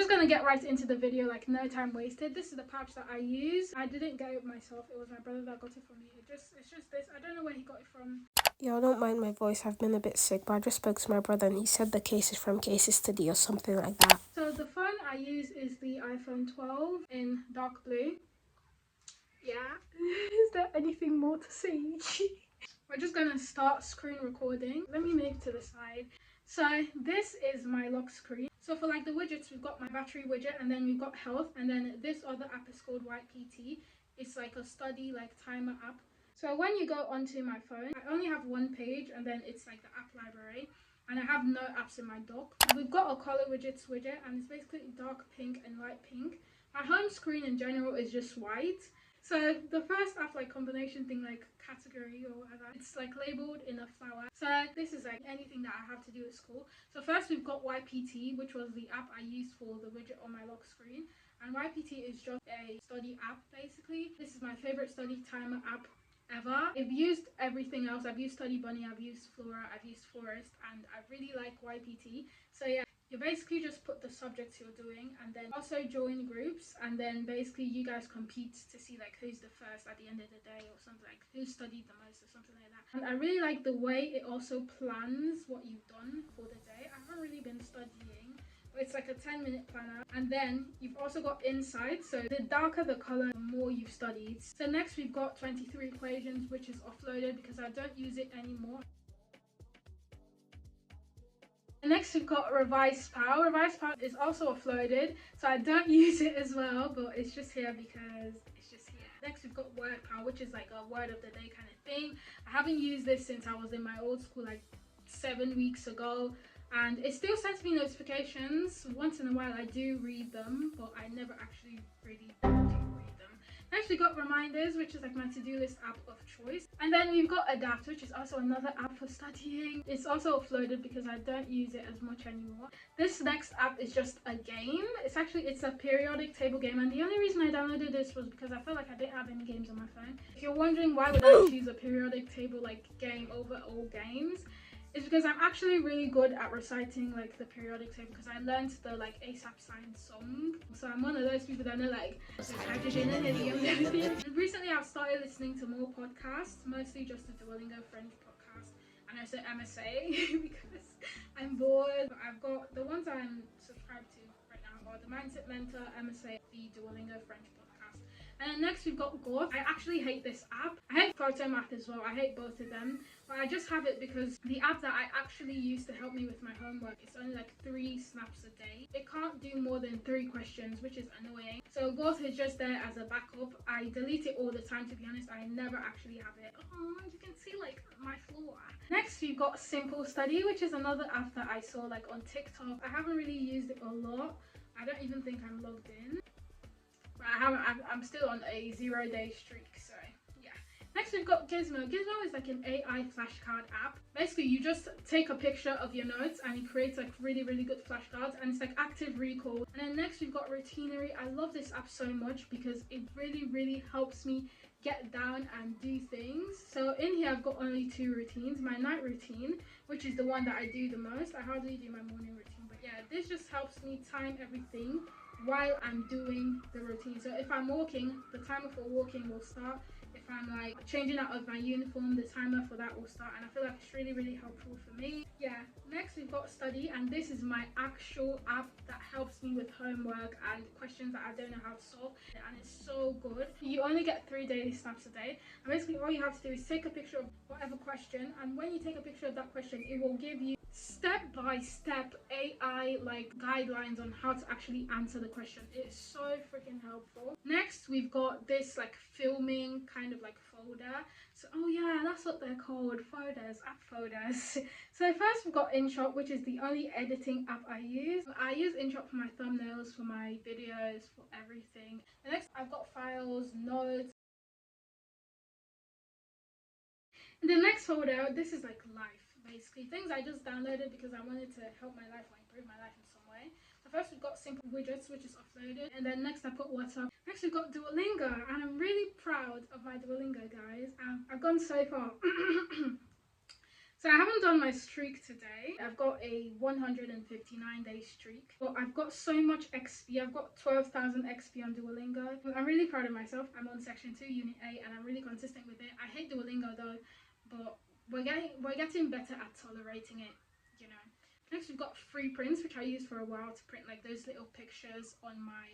just gonna get right into the video, like no time wasted. This is the pouch that I use. I didn't get it myself, it was my brother that got it for me. It's just this. I don't know where he got it from. Y'all don't mind my voice, I've been a bit sick, but I just spoke to my brother and he said the case is from 𝐠𝐨𝐚𝐥 or something like that. So the phone I use is the iPhone 12 in dark blue. Yeah. Is there anything more to say? We're just gonna start screen recording. Let me move to the side. So this is my lock screen. So for like the widgets, we've got my battery widget, and then we've got health, and then this other app is called ypt. It's like a study like timer app. So when you go onto my phone, I only have one page, and then it's like the app library, and I have no apps in my dock. We've got a color widgets widget, and it's basically dark pink and light pink. My home screen in general is just white. So the first app like combination thing, like category or whatever, it's like labeled in a flower. So this is like anything that I have to do at school. So first we've got ypt, which was the app I used for the widget on my lock screen. And ypt is just a study app basically. This is my favorite study timer app ever. I've used everything else. I've used Study Bunny, I've used Flora, I've used Forest, and I really like ypt. So yeah, you basically just put the subjects you're doing and then also join groups, and then basically you guys compete to see like who's the first at the end of the day, or something like who studied the most or something like that. And I really like the way it also plans what you've done for the day. I haven't really been studying, but it's like a 10-minute planner. And then you've also got insights, so the darker the color, the more you've studied. So next we've got 23 equations, which is offloaded because I don't use it anymore. Next we've got Revised Power. Revised Power is also offloaded, so I don't use it as well, but it's just here because it's just here. Next we've got Word Power, which is like a word of the day kind of thing. I haven't used this since I was in my old school like 7 weeks ago, and it still sends me notifications. Once in a while I do read them, but I never actually really do read them. Next we got Reminders, which is like my to-do list app of choice. And then we've got Adapt, which is also another app for studying. It's also offloaded because I don't use it as much anymore. This next app is just a game. It's a periodic table game, and the only reason I downloaded this was because I felt like I didn't have any games on my phone. If you're wondering why would I choose a periodic table like game over all games, it's because I'm actually really good at reciting like the periodic table, because I learned the like 𝐸𝐴𝐵 so I'm one of those people that know like hydrogen and helium and everything. And recently I've started listening to more podcasts, mostly just the Duolingo French podcast, and also MSA because I'm bored. I've got the ones I'm subscribed to right now are the Mindset Mentor, MSA, the Duolingo French podcast. And then next we've got 𝐵. I actually hate this app. I hate Photomath as well. I hate both of them. But I just have it because the app that I actually use to help me with my homework, it's only like 3 snaps a day. It can't do more than 3 questions, which is annoying. So 𝐵 is just there as a backup. I delete it all the time, to be honest. I never actually have it. Oh, you can see like my floor. Next we've got Simple Study, which is another app that I saw like on TikTok. I haven't really used it a lot. I don't even think I'm logged in. I'm still on a 0-day streak, so yeah. Next we've got 𝐠𝐨𝐚𝐥. 𝐠𝐨𝐚𝐥 is like an AI flashcard app. Basically you just take a picture of your notes and it creates like really good flashcards, and it's like active recall. And then next we've got Routinary. I love this app so much because it really helps me get down and do things. So in here I've got only 2 routines. My night routine, which is the one that I do the most. I hardly do my morning routine, but yeah, this just helps me time everything while I'm doing the routine. So if I'm walking, the timer for walking will start. If I'm like changing out of my uniform, the timer for that will start, and I feel like it's really helpful for me. Yeah. Next we've got Study, and this is my actual app that helps me with homework and questions that I don't know how to solve, and it's so good. You only get 3 daily snaps a day, and basically all you have to do is take a picture of whatever question, and when you take a picture of that question, it will give you step-by-step AI like guidelines on how to actually answer the question. It's so freaking helpful. Next we've got this like filming kind of like folder. So oh yeah, that's what they're called, folders, app folders. So first we've got inshot, which is the only editing app I use. I use inshot for my thumbnails, for my videos, for everything. The next I've got files, notes. In the next folder, this is like life. Basically things I just downloaded because I wanted to help my life or improve my life in some way. So first we've got Simple Widgets, which is offloaded, and then next I put WhatsApp. Next we've got Duolingo, and I'm really proud of my Duolingo, guys. I've gone so far. So I haven't done my streak today. I've got a 159-day streak. But I've got so much XP. I've got 12,000 XP on Duolingo. I'm really proud of myself. I'm on section 2, unit 8, and I'm really consistent with it. I hate Duolingo though, but we're getting better at tolerating it, you know. Next we've got free prints, which I used for a while to print like those little pictures on my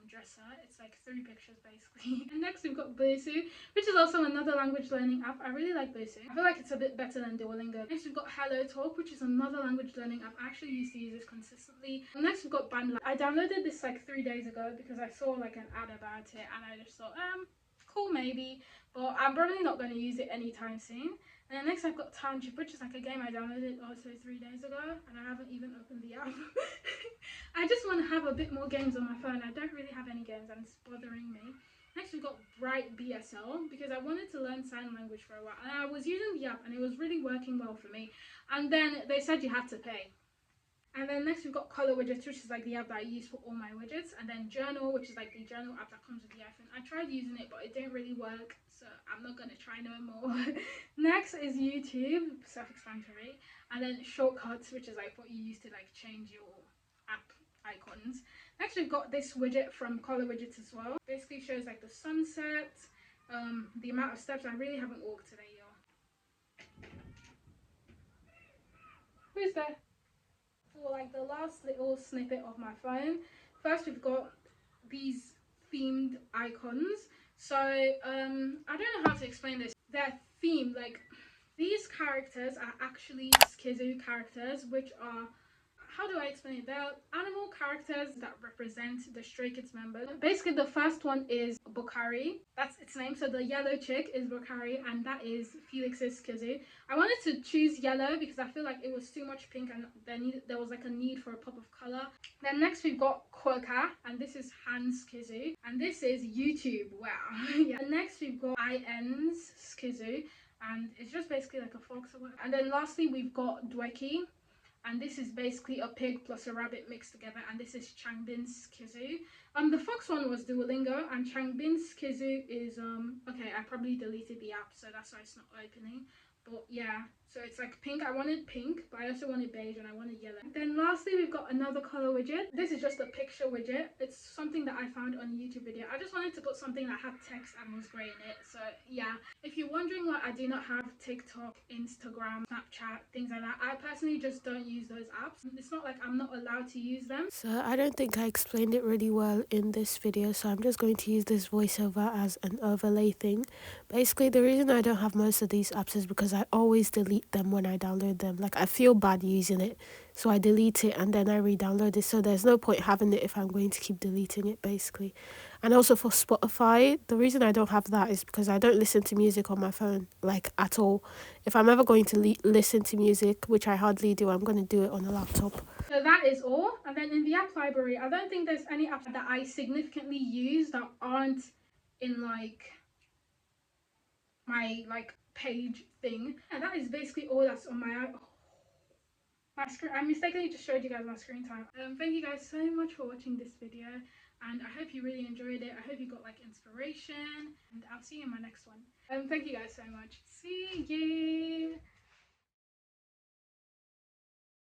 dresser. It's like 3 pictures basically. And next we've got Bosu, which is also another language learning app. I really like Bosu. I feel like it's a bit better than Duolingo. Next we've got Hello Talk, which is another language learning app. I actually used to use this consistently. And next we've got Bandla. I downloaded this like 3 days ago because I saw like an ad about it and I just thought, cool maybe, but I'm probably not going to use it anytime soon. And then next I've got Township, which is like a game I downloaded also 3 days ago and I haven't even opened the app. I just want to have a bit more games on my phone. I don't really have any games and it's bothering me. Next we've got Bright BSL because I wanted to learn sign language for a while and I was using the app and it was really working well for me. And then they said you had to pay. And then next we've got Color Widgets, which is like the app that I use for all my widgets. And then Journal, which is like the journal app that comes with the iPhone. I tried using it, but it didn't really work, so I'm not going to try no more. Next is YouTube, self-explanatory. And then Shortcuts, which is like what you use to like change your app icons. Next we've got this widget from Color Widgets as well. Basically shows like the sunset, the amount of steps. I really haven't walked today, y'all. Who's there? For like the last little snippet of my phone, first we've got these themed icons. So I don't know how to explain this. They're themed, like these characters are actually 𝐠𝐨𝐚𝐥 characters, which are, how do I explain it? They're animal characters that represent the Stray Kids members. Basically, the first one is Bokhari. That's its name. So the yellow chick is Bokhari, and that is Felix's 𝐠𝐨𝐚𝐥. I wanted to choose yellow because I feel like it was too much pink and there was like a need for a pop of color. Then next we've got 𝐜𝐴, and this is Hans 𝐠𝐨𝐚𝐥, and this is YouTube. Wow. Yeah. And next we've got IN's 𝐠𝐠𝐴, and it's just basically like a fox or whatever. And then lastly we've got Dweki. And this is basically a pig plus a rabbit mixed together, and this is Changbin's 𝐠𝐶𝐻. The fox one was Duolingo, and Changbin's 𝐠𝐶𝐻 is okay, I probably deleted the app, so that's why it's not opening. But yeah, so it's like pink. I wanted pink, but I also wanted beige and I wanted yellow. Then lastly we've got another color widget. This is just a picture widget. It's something that I found on a YouTube video. I just wanted to put something that had text and was grey in it. So yeah, if you're wondering why I do not have TikTok, Instagram, Snapchat, things like that, I personally just don't use those apps. It's not like I'm not allowed to use them. So I don't think I explained it really well in this video, so I'm just going to use this voiceover as an overlay thing. Basically, the reason I don't have most of these apps is because I always delete them when I download them. Like, I feel bad using it, so I delete it and then I re-download it. So there's no point having it if I'm going to keep deleting it, basically. And also for Spotify, the reason I don't have that is because I don't listen to music on my phone, like, at all. If I'm ever going to listen to music, which I hardly do, I'm going to do it on a laptop. So that is all. And then in the app library, I don't think there's any apps that I significantly use that aren't in like my like page thing. And that is basically all that's on my screen. I mistakenly just showed you guys my screen time. Thank you guys so much for watching this video, and I hope you really enjoyed it. I hope you got like inspiration, and I'll see you in my next one. Thank you guys so much. See you.